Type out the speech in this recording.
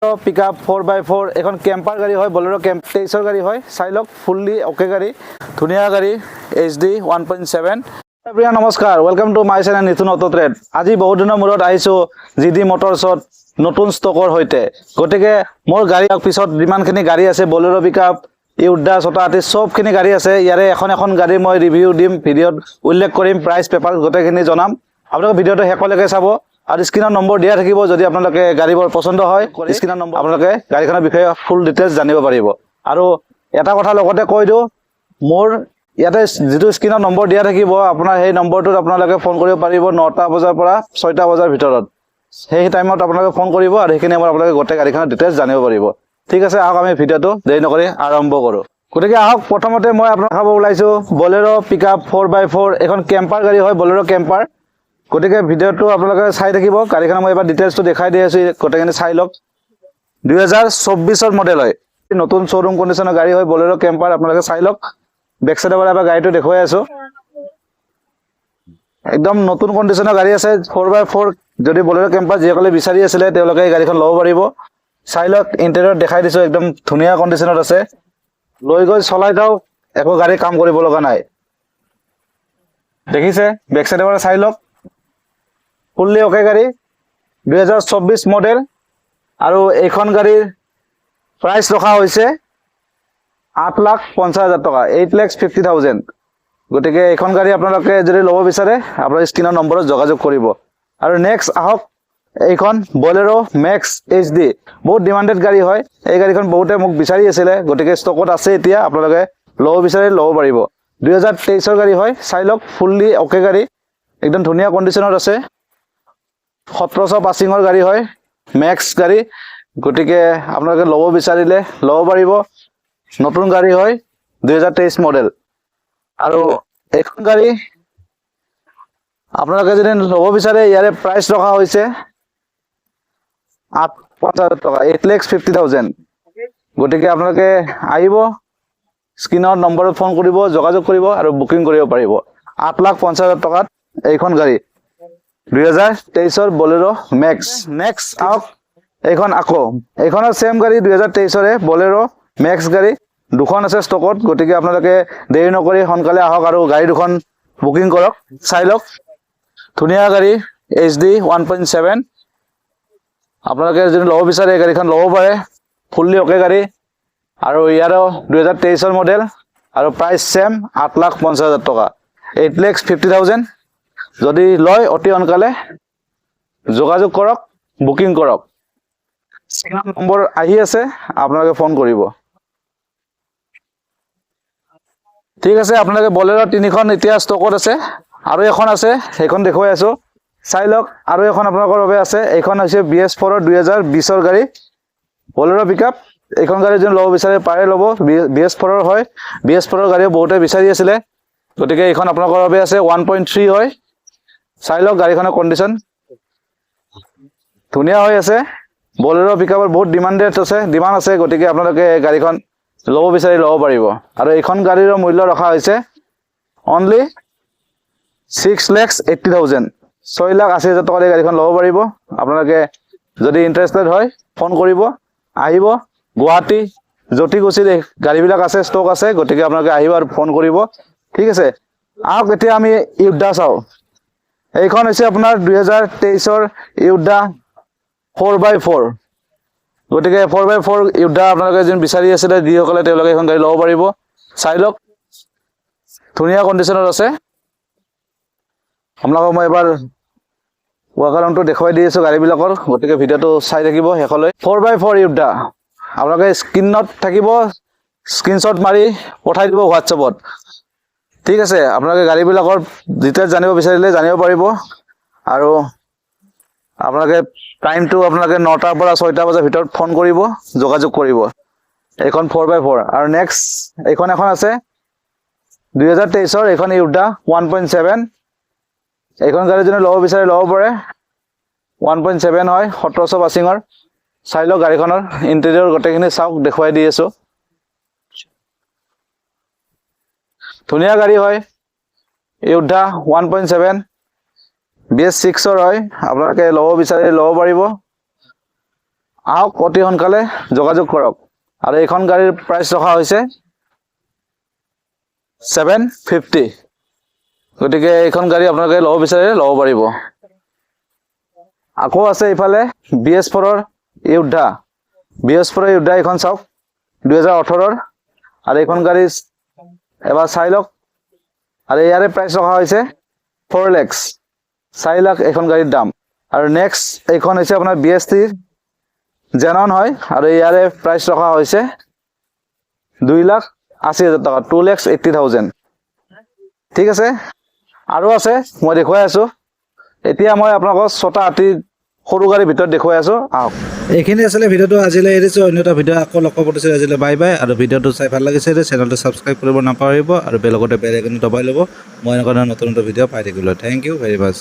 pickup 4x4 এখন কেম্পাৰ গাড়ী হয় বলেৰো কেম্প 23ৰ গাড়ী হয় চাই লওক ফুললি ওকে গাড়ী ধুনিয়া গাড়ী HD 1.7 প্ৰিয় নমস্কাৰ welcome to my channel Nitun auto trade আজি বহুত দিনৰ মূৰত আহিছো জিডি মটৰছত নতুন ষ্টকৰ হৈতে গটিকে মোৰ গাড়ী পিছত যিমানখিনি গাড়ী আছে বলেৰো পিকআপ ইউডা ছটা আতি সবখিনি গাড়ী আছে ইয়াৰে এখন গাড়ী মই ৰিভিউ দিম ভিডিঅত উল্লেখ কৰিম প্ৰাইস পেপাৰ গটেখিনি জনাম আপোনালোকে ভিডিঅটো হেকলৈকে চাব আৰ স্ক্ৰিনৰ নম্বৰ দিয়া থাকিব যদি আপোনালোকে গাড়ীবোৰ পছন্দ হয় স্ক্ৰিনৰ নম্বৰ আপোনালোকে গাড়ীখনৰ বিষয়ে ফুল ডিটেইলছ জানিব পাৰিব আৰু এটা কথা লগতে কৈ দিও মোৰ ইয়াতে যেটো স্ক্ৰিনৰ নম্বৰ দিয়া থাকিব আপোনাৰ সেই নম্বৰটোত আপোনালোকে ফোন কৰিব পাৰিব 9টা বজাৰ পৰা 6টা বজাৰ ভিতৰত সেই টাইমত আপোনালোকে ফোন কৰিব আৰু সেইখিনি আমাৰ আপোনালোকে গোটেই গাড়ীখনৰ ডিটেইলছ জানিব পাৰিব ঠিক আছে আহক আমি ভিডিঅটো দেৰি নকৰি আৰম্ভ কৰো গতিকে আহক প্ৰথমতে মই আপোনাক খাব ওলাইছো বলেৰো পিকআপ 4x4 এখন কেম্পাৰ গাড়ী হয় বলেৰো কেম্পাৰ গটিকে ভিডিঅটো আপোনালোকে চাই থাকিব গাড়ীখন মই এবাৰ ডিটেইলছটো দেখাই দি আছো গটেখিনি চাই লওক 2024 ৰ মডেল হয় নতুন শোৰুম কন্ডিশনৰ গাড়ী হয় বলেৰো কেম্পাৰ আপোনালোকে চাই লওক বেক সাইডৰ পৰা এবাৰ গাড়ীটো দেখুৱাই আছো একদম নতুন কন্ডিশনৰ গাড়ী আছে 4x4 যদি বলেৰো কেম্পাৰ যিসকলে বিচাৰি আছিল তেওঁলোকে এই গাড়ীখন ল'ব পাৰিব চাই লওক ইন্টেৰিয়ৰ দেখাই দিছো একদম ধুনিয়া কন্ডিশনত আছে লৈ গৈ চলাই যাও একো গাড়ী কাম কৰিব লগা নাই দেখিছে বেক সাইডৰ পৰা চাই লওক ফুললি ওকে গাড়ী 2024 মডেল আৰু এইখন গাড়ীৰ প্ৰাইস ৰখা হৈছে 8,50,000 টকা 8,50,000 গটিকে এইখন গাড়ী আপোনালোকে যদি ল'ব বিচাৰে আপোনাৰ স্ক্ৰিনৰ নম্বৰত যোগাযোগ কৰিব আৰু নেক্সট আহক এইখন বলেৰো মেক্স HD বহুত ডিমান্ডেড গাড়ী হয় এই গাড়ীখন বহুতে মোক বিচাৰি আছিল গটিকে ষ্টকত আছে এতিয়া আপোনালোকে ল'ব বিচাৰে ল'ব পাৰিব 2023 ৰ গাড়ী হয় চাই লওক ফুললি ওকে গাড়ী একদম ধুনিয়া কন্ডিশনত আছে 1700 পাসিংৰ গাড়ী হয় মেক্স গাড়ী গটিকে আপোনালোকে ল'ব বিচাৰিলে ল'ব পাৰিব নতুন গাড়ী হয় 2023 মডেল আৰু এখন গাড়ী আপোনালোকে যদি ল'ব বিচাৰে ইয়াৰে প্ৰাইস ৰখা হৈছে 8,50,000 টকা 8,50,000 গটিকে আপোনালোকে আহিব স্ক্ৰিনৰ নম্বৰত ফোন কৰিব যোগাযোগ কৰিব আৰু বুকিং কৰিব পাৰিব 8,50,000 টকাত এইখন গাড়ী 2023 ৰ বলেৰো মেক্স নেক্সট আহক এইখন আকৌ এইখনৰ সেম গাড়ী 2023 ৰে বলেৰো মেক্স গাড়ী দুখন আছে ষ্টকত গটিকে আপোনালোকে দেৰি নকৰি সোনকালে আহক আৰু গাড়ী দুখন বুকিং কৰক চাই লওক ধুনিয়া গাড়ী HD 1.7 আপোনালোকে যদি ল'ব বিচাৰে এই গাড়ীখন ল'ব পাৰে ফুললি ওকে গাড়ী আৰু ইয়াৰো 2023 ৰ মডেল আৰু প্ৰাইস সেম 8,50,000 টকা 8,50,000 যদি লয় অতি অনকালে যোগাযোগ কৰক বুকিং কৰক স্ক্ৰিনৰ নম্বৰ আহি আছে আপোনালোকে ফোন কৰিব ঠিক আছে আপোনালোকে বলেৰো তিনিখন এতিয়া ষ্টকত আছে আৰু এখন আছে সেইখন দেখুৱাই আছো চাই লওক আৰু এখন আপোনালোকৰ বাবে আছে এইখন হৈছে BS4 ৰ 2020 ৰ গাড়ী বলেৰো পিকআপ এইখন গাড়ী যদি ল'ব বিচাৰে পাৰে ল'ব BS4 ৰ হয় BS4 ৰ গাড়ী বহুতে বিচাৰি আছিল গতিকে এইখন আপোনালোকৰ বাবে আছে 1.3 হয় চাই লওক গাড়ীখনৰ কন্ডিশন ধুনিয়া হৈ আছে বলেৰো পিকআপৰ বহুত ডিমান্ড আছে গতিকে আপোনালোকে গাড়ীখন ল'ব বিচাৰি ল'ব পাৰিব আৰু এইখন গাড়ীৰ মূল্য ৰখা হৈছে অনলি 6,80,000 6,80,000 টকাত এই গাড়ীখন ল'ব পাৰিব আপোনালোকে যদি ইন্টাৰেস্টেড হয় ফোন কৰিব আহিব গুৱাহাটী জটিগুচিৰ গাড়ীবিলাক আছে ষ্টক আছে গতিকে আপোনালোকে আহিব আৰু ফোন কৰিব ঠিক আছে আহক এতিয়া আমি ইউডা চাও এইখন হৈছে আপোনাৰ 2023 ৰ ইউডা 4x4 গটিকে 4x4 ইউডা আপোনালোকে যেন বিচাৰি আছিল যিসকলে তেওঁলোকে এখন গাড়ী ল'ব পাৰিব চাই লওক ধুনিয়া কন্ডিশনত আছে আপোনালোকক মই এবাৰ ৱাকাৰাউণ্ডটো দেখুৱাই দি আছো গাড়ীবিলাকৰ গতিকে ভিডিঅটো চাই থাকিব হেকলৈ 4x4 ইউডা আপোনালোকে স্ক্ৰিনত থাকিব স্ক্ৰিনশ্বট মাৰি পঠাই দিব হোৱাটছএপত ঠিক আছে আপোনালোকে গাড়ীবিলাকৰ ডিটেইলছ জানিব বিচাৰিলে জানিব পাৰিব আৰু আপোনালোকে টাইমটো আপোনালোকে 9টাৰ পৰা 6টা বজাৰ ভিতৰত ফোন কৰিব যোগাযোগ কৰিব এইখন 4x4 আৰু নেক্সট এইখন এখন আছে 2023 ৰ এইখন ইউডা 1.7 এইখন গাড়ী যদি ল'ব বিচাৰে ল'ব পাৰে 1.7 হয় 1700 পাসিংৰ চাই লওক গাড়ীখনৰ ইন্টেৰিয়ৰ গটেখিনি চাওক দেখুৱাই দি আছো ধুনিয়া গাড়ী হয় ইউডা 1.7 BS6 ৰ হয় আপোনালোকে ল'ব বিচাৰে ল'ব পাৰিব আহক অতি সোনকালে যোগাযোগ কৰক আৰু এইখন গাড়ীৰ প্ৰাইচ ৰখা হৈছে 750 গতিকে এইখন গাড়ী আপোনালোকে ল'ব বিচাৰিলে ল'ব পাৰিব আকৌ আছে ইফালে BS4 ৰ ইউদ্ধা BS4 ৰ ইউদ্ধা এখন চাওক 2018 ৰ আৰু এইখন গাড়ী এবাৰ চাই লওক আৰু ইয়াৰে প্ৰাইচ ৰখা হৈছে 4 লাখ 4 লাখ এইখন গাড়ীৰ দাম আৰু নেক্সট এইখন হৈছে আপোনাৰ BS3 জেনন হয় আৰু ইয়াৰে প্ৰাইচ ৰখা হৈছে 2,80,000 টকা 2,80,000 ঠিক আছে আৰু আছে মই দেখুৱাই আছো এতিয়া মই আপোনালোকক 6টা হাতী সৰু গাড়ীৰ ভিতৰত দেখুৱাই আছো আহক এইখিনি আছিলে ভিডিঅ'টো আজিলৈ এৰিছোঁ অন্য এটা ভিডিঅ' আকৌ লগ পাব দিছোঁ আজিলৈ বাই বাই আৰু ভিডিঅ'টো চাই ভাল লাগিছে চেনেলটো ছাবস্ক্ৰাইব কৰিব নাপাহৰিব আৰু বেল লগতে বেল আইকনটো দবাই ল'ব মই এনেকুৱা ধৰণৰ নতুন নতুন ভিডিঅ' পাই থাকিবলৈ থেংক ইউ ভেৰি মাছ